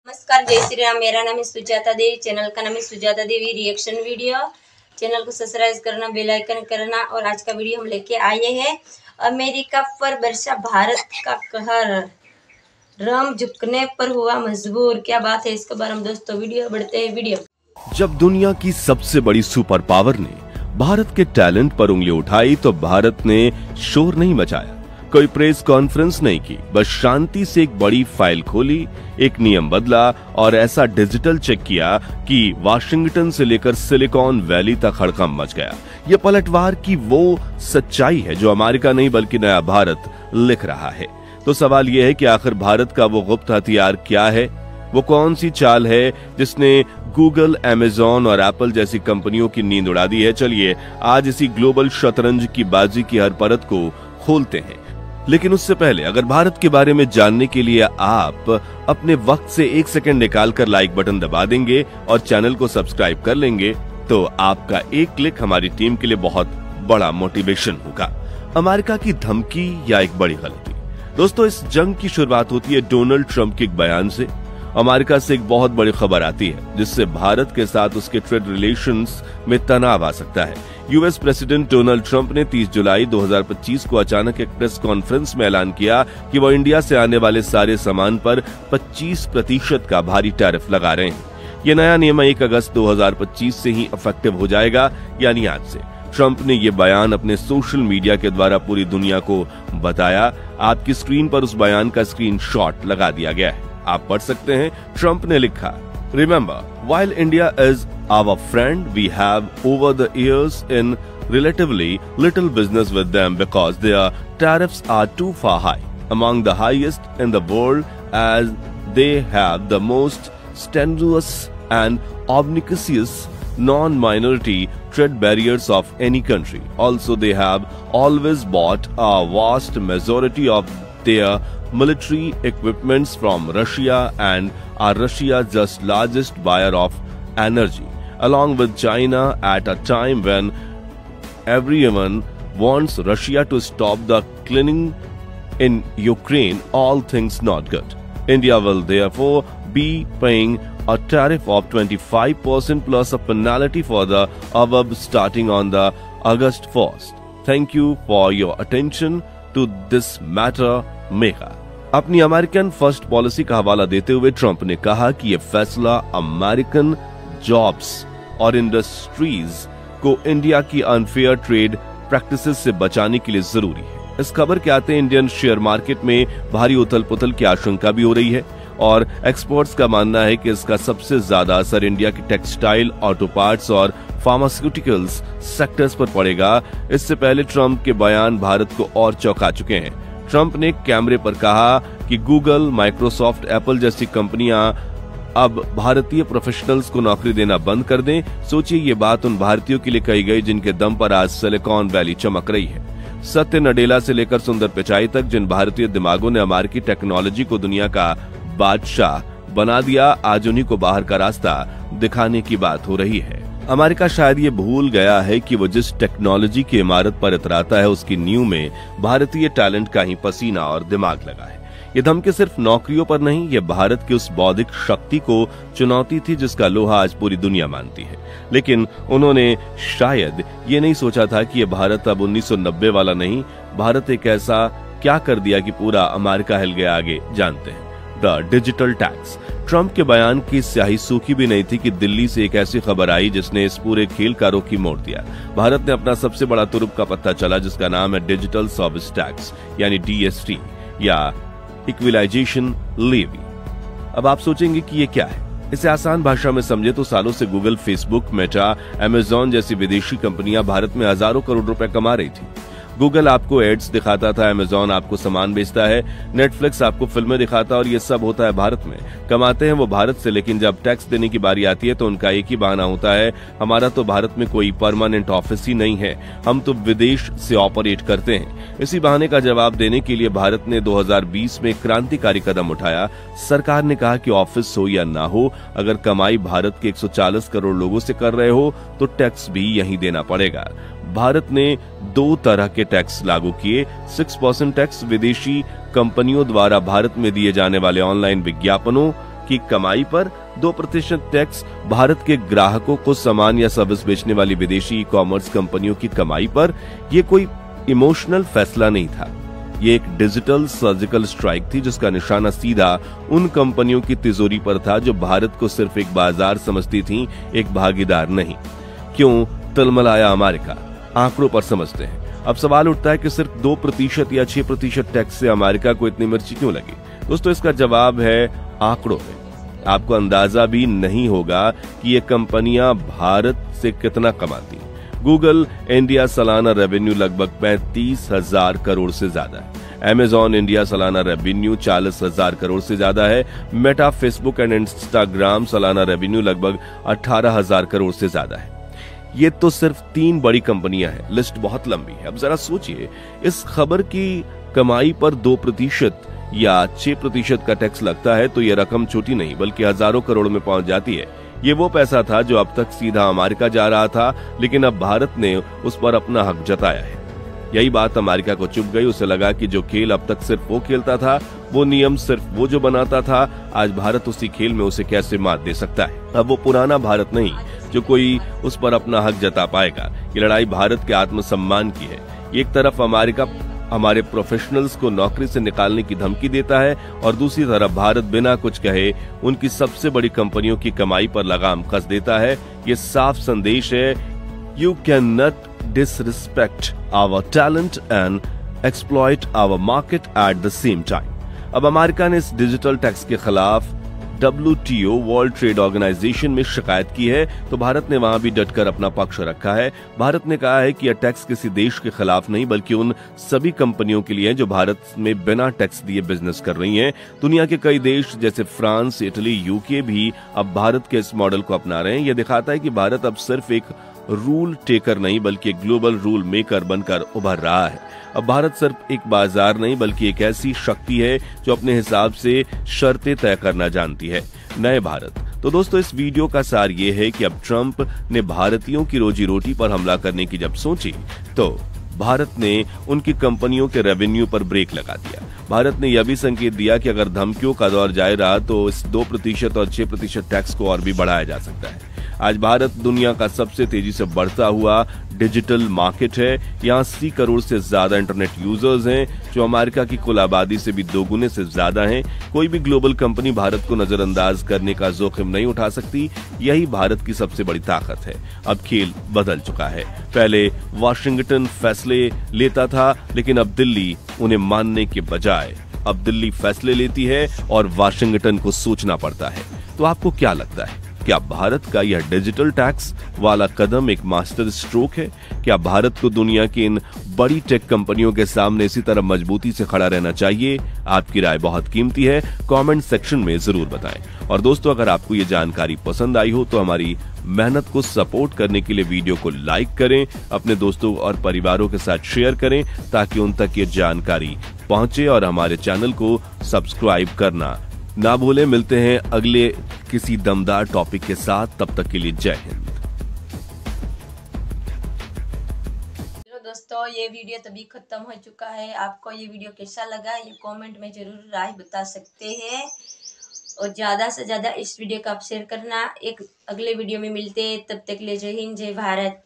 नमस्कार, जय श्री राम। मेरा नाम है सुजाता देवी, चैनल का नाम है सुजाता देवी रिएक्शन वीडियो। चैनल को सब्सक्राइब करना, बेल आइकन करना। और आज का वीडियो हम लेके आए हैं अमेरिका पर बरसा भारत का कहर, ट्रम्प झुकने पर हुआ मजबूर। क्या बात है, इसके बारे में दोस्तों वीडियो बढ़ते हैं। वीडियो जब दुनिया की सबसे बड़ी सुपर पावर ने भारत के टैलेंट पर उंगली उठाई तो भारत ने शोर नहीं मचाया, कोई प्रेस कॉन्फ्रेंस नहीं की, बस शांति से एक बड़ी फाइल खोली, एक नियम बदला और ऐसा डिजिटल चेक किया कि वाशिंगटन से लेकर सिलिकॉन वैली तक हड़कंप मच गया। यह पलटवार की वो सच्चाई है जो अमेरिका नहीं बल्कि नया भारत लिख रहा है। तो सवाल यह है कि आखिर भारत का वो गुप्त हथियार क्या है, वो कौन सी चाल है जिसने गूगल, अमेज़न और एप्पल जैसी कंपनियों की नींद उड़ा दी है। चलिए आज इसी ग्लोबल शतरंज की बाजी की हर परत को खोलते हैं। लेकिन उससे पहले अगर भारत के बारे में जानने के लिए आप अपने वक्त से एक सेकंड निकालकर लाइक बटन दबा देंगे और चैनल को सब्सक्राइब कर लेंगे तो आपका एक क्लिक हमारी टीम के लिए बहुत बड़ा मोटिवेशन होगा। अमेरिका की धमकी या एक बड़ी गलती? दोस्तों, इस जंग की शुरुआत होती है डोनाल्ड ट्रंप के एक बयान से। अमेरिका से एक बहुत बड़ी खबर आती है जिससे भारत के साथ उसके ट्रेड रिलेशंस में तनाव आ सकता है। यूएस प्रेसिडेंट डोनाल्ड ट्रंप ने 30 जुलाई 2025 को अचानक एक प्रेस कॉन्फ्रेंस में ऐलान किया कि वो इंडिया से आने वाले सारे सामान पर 25% का भारी टैरिफ लगा रहे हैं। ये नया नियम 1 अगस्त 2025 से ही इफेक्टिव हो जाएगा, यानी आज से। ट्रंप ने ये बयान अपने सोशल मीडिया के द्वारा पूरी दुनिया को बताया। आपकी स्क्रीन पर उस बयान का स्क्रीनशॉट लगा दिया गया है, आप पढ़ सकते हैं। ट्रंप ने लिखा, Remember, while India is our friend, we have over the years in relatively little business with them because their tariffs are too far high, among the highest in the world, as they have the most strenuous and obnoxious non-minority trade barriers of any country. Also, they have always bought a vast majority of their military equipments from Russia and are Russia's just largest buyer of energy, along with China at a time when everyone wants Russia to stop the killing in Ukraine. All things not good. India will therefore be paying a tariff of 25% plus a penalty for the above starting on the August 1st. Thank you for your attention to this matter, Megha. अपनी American first policy का हवाला देते हुए Trump ने कहा कि यह फैसला अमेरिकन जॉब्स और इंडस्ट्रीज को इंडिया की अनफेयर ट्रेड प्रैक्टिसेस से बचाने के लिए जरूरी है। इस खबर के आते इंडियन शेयर मार्केट में भारी उथल पुथल की आशंका भी हो रही है और एक्सपर्ट्स का मानना है कि इसका सबसे ज्यादा असर इंडिया के टेक्सटाइल, ऑटो पार्ट्स और फार्मास्यूटिकल्स सेक्टर्स पर पड़ेगा। इससे पहले ट्रंप के बयान भारत को और चौंका चुके हैं। ट्रंप ने कैमरे पर कहा कि गूगल, माइक्रोसॉफ्ट, एप्पल जैसी कंपनियां अब भारतीय प्रोफेशनल्स को नौकरी देना बंद कर दें। सोचिए, ये बात उन भारतीयों के लिए कही गई जिनके दम पर आज सिलिकॉन वैली चमक रही है। सत्य नडेला से लेकर सुंदर पिचाई तक जिन भारतीय दिमागों ने अमेरिकी टेक्नोलॉजी को दुनिया का बादशाह बना दिया, आज उन्हीं को बाहर का रास्ता दिखाने की बात हो रही है। अमेरिका शायद ये भूल गया है कि वो जिस टेक्नोलॉजी की इमारत पर इतराता है उसकी नींव में भारतीय टैलेंट का ही पसीना और दिमाग लगा है। ये धमकी सिर्फ नौकरियों पर नहीं, ये भारत की उस बौद्धिक शक्ति को चुनौती थी जिसका लोहा आज पूरी दुनिया मानती है। लेकिन उन्होंने शायद ये नहीं सोचा था कि ये भारत अब 1990 वाला नहीं। भारत एक ऐसा क्या कर दिया कि पूरा अमेरिका हिल गया। आगे जानते हैं। The digital tax. ट्रंप के बयान की स्याही सूखी भी नहीं थी कि दिल्ली से एक ऐसी खबर आई जिसने इस पूरे खेल का रुख ही मोड़ दिया। भारत ने अपना सबसे बड़ा तुरुप का पत्ता चला जिसका नाम है डिजिटल सर्विस टैक्स, यानी DST या इक्विलाइजेशन लेवी। अब आप सोचेंगे कि ये क्या है। इसे आसान भाषा में समझे तो सालों से गूगल, फेसबुक, मेटा, अमेज़न जैसी विदेशी कंपनियां भारत में हजारों करोड़ रुपए कमा रही थी। गूगल आपको एड्स दिखाता था, अमेज़न आपको सामान बेचता है, नेटफ्लिक्स आपको फिल्में दिखाता और ये सब होता है भारत में। कमाते हैं वो भारत से, लेकिन जब टैक्स देने की बारी आती है तो उनका एक ही बहाना होता है, हमारा तो भारत में कोई परमानेंट ऑफिस ही नहीं है, हम तो विदेश से ऑपरेट करते हैं। इसी बहाने का जवाब देने के लिए भारत ने 2020 में क्रांतिकारी कदम उठाया। सरकार ने कहा कि ऑफिस हो या ना हो, अगर कमाई भारत के 140 करोड़ लोगों से कर रहे हो तो टैक्स भी यहीं देना पड़ेगा। भारत ने 2 तरह के टैक्स लागू किए। 6% टैक्स विदेशी कंपनियों द्वारा भारत में दिए जाने वाले ऑनलाइन विज्ञापनों की कमाई पर 2% टैक्स, भारत के ग्राहकों को सामान या सर्विस बेचने वाली विदेशी ई कॉमर्स कंपनियों की कमाई पर। यह कोई इमोशनल फैसला नहीं था, ये एक डिजिटल सर्जिकल स्ट्राइक थी जिसका निशाना सीधा उन कंपनियों की तिजोरी पर था जो भारत को सिर्फ एक बाजार समझती थीं, एक भागीदार नहीं। क्यों तलमलाया अमेरिका? आंकड़ों पर समझते हैं। अब सवाल उठता है कि सिर्फ 2% या 6% टैक्स से अमेरिका को इतनी मिर्ची क्यों लगी? दोस्तों, इसका जवाब है आंकड़ों में। आपको अंदाजा भी नहीं होगा कि ये कंपनियां भारत से कितना कमाती हैं। गूगल इंडिया सालाना रेवेन्यू लगभग 35,000 करोड़ से ज्यादा है। अमेजॉन इंडिया सालाना रेवेन्यू 40,000 करोड़ से ज्यादा है। मेटा, फेसबुक एंड इंस्टाग्राम सालाना रेवेन्यू लगभग 18,000 करोड़ से ज्यादा है। ये तो सिर्फ 3 बड़ी कंपनियां हैं, लिस्ट बहुत लंबी है। अब जरा सोचिए, इस खबर की कमाई पर 2% या 6% का टैक्स लगता है तो यह रकम छोटी नहीं बल्कि हजारों करोड़ में पहुंच जाती है। ये वो पैसा था जो अब तक सीधा अमेरिका जा रहा था, लेकिन अब भारत ने उस पर अपना हक जताया है। यही बात अमेरिका को चुभ गई। उसे लगा कि जो खेल अब तक सिर्फ वो खेलता था, वो नियम सिर्फ वो जो बनाता था, आज भारत उसी खेल में उसे कैसे मात दे सकता है। अब वो पुराना भारत नहीं जो कोई उस पर अपना हक जता पाएगा। ये लड़ाई भारत के आत्मसम्मान की है। एक तरफ अमेरिका हमारे प्रोफेशनल्स को नौकरी से निकालने की धमकी देता है और दूसरी तरफ भारत बिना कुछ कहे उनकी सबसे बड़ी कंपनियों की कमाई पर लगाम कस देता है। ये साफ संदेश है, you can not disrespect our talent and exploit our market at the same time. अब अमेरिका ने इस डिजिटल टैक्स के खिलाफ WTO वर्ल्ड ट्रेड ऑर्गेनाइजेशन में शिकायत की है, तो भारत ने वहां भी डटकर अपना पक्ष रखा है। भारत ने कहा है कि यह टैक्स किसी देश के खिलाफ नहीं बल्कि उन सभी कंपनियों के लिए जो भारत में बिना टैक्स दिए बिजनेस कर रही हैं। दुनिया के कई देश जैसे फ्रांस, इटली, यूके भी अब भारत के इस मॉडल को अपना रहे हैं। यह दिखाता है कि भारत अब सिर्फ एक रूल टेकर नहीं बल्कि एक ग्लोबल रूल मेकर बनकर उभर रहा है। अब भारत सिर्फ एक बाजार नहीं बल्कि एक ऐसी शक्ति है जो अपने हिसाब से शर्तें तय करना जानती है। नए भारत। तो दोस्तों, इस वीडियो का सार ये है कि अब ट्रंप ने भारतीयों की रोजी रोटी पर हमला करने की जब सोची तो भारत ने उनकी कंपनियों के रेवेन्यू पर ब्रेक लगा दिया। भारत ने यह भी संकेत दिया कि अगर धमकियों का दौर जारी रहा तो इस 2% और 6% टैक्स को और भी बढ़ाया जा सकता है। आज भारत दुनिया का सबसे तेजी से बढ़ता हुआ डिजिटल मार्केट है। यहाँ 80 करोड़ से ज्यादा इंटरनेट यूजर्स हैं जो अमेरिका की कुल आबादी से भी 2 गुने से ज्यादा हैं। कोई भी ग्लोबल कंपनी भारत को नजरअंदाज करने का जोखिम नहीं उठा सकती। यही भारत की सबसे बड़ी ताकत है। अब खेल बदल चुका है। पहले वाशिंगटन फैसले लेता था, लेकिन अब दिल्ली उन्हें मानने के बजाय अब दिल्ली फैसले लेती है और वाशिंगटन को सोचना पड़ता है। तो आपको क्या लगता है, क्या भारत का यह डिजिटल टैक्स वाला कदम एक मास्टर स्ट्रोक है? क्या भारत को दुनिया की इन बड़ी टेक कंपनियों के सामने इसी तरह मजबूती से खड़ा रहना चाहिए? आपकी राय बहुत कीमती है, कमेंट सेक्शन में जरूर बताएं। और दोस्तों, अगर आपको ये जानकारी पसंद आई हो तो हमारी मेहनत को सपोर्ट करने के लिए वीडियो को लाइक करें, अपने दोस्तों और परिवारों के साथ शेयर करें ताकि उन तक ये जानकारी पहुंचे, और हमारे चैनल को सब्सक्राइब करना ना भूलें। मिलते हैं अगले किसी दमदार टॉपिक के साथ, तब तक के लिए जय हिंद। चलो दोस्तों, ये वीडियो तभी खत्म हो चुका है। आपको ये वीडियो कैसा लगा ये कमेंट में जरूर राय बता सकते हैं, और ज्यादा से ज्यादा इस वीडियो को आप शेयर करना। एक अगले वीडियो में मिलते हैं, तब तक के लिए जय हिंद, जय भारत।